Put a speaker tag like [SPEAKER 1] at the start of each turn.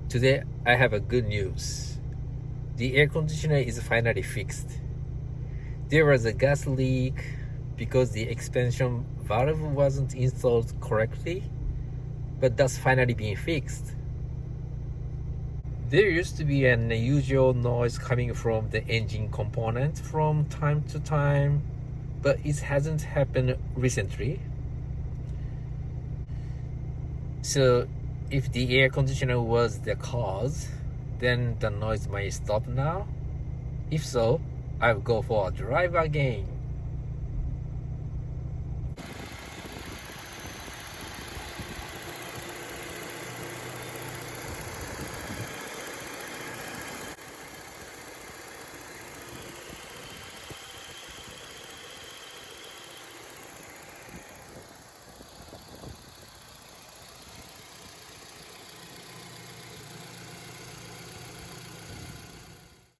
[SPEAKER 1] Today I have a good news. The air conditioner is finally fixed. There was a gas leak because the expansion valve wasn't installed correctly, but that's finally been fixed. There used to be an unusual noise coming from the engine component from time to time, but it hasn't happened recently. So if the air conditioner was the cause, then the noise might stop now. If so, I'll go for a drive again.